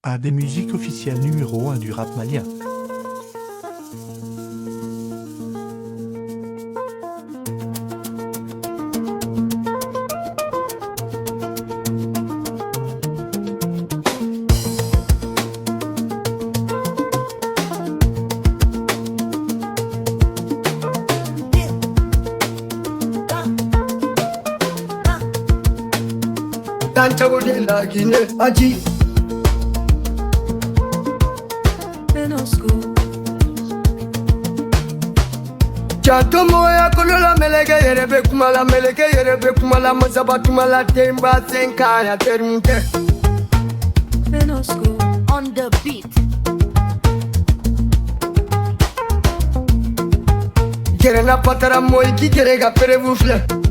Un des musiques officielles numéro 1 du rap malien. Tanchago de la Guinée, Adi. BENOSKO. Chato moya kolola meleke yerebe kumala meleke yerebe kumala mazaba tumala temba senkaya terunte. BENOSKO on the beat. Gerena patara moy ki gerega pere bufle.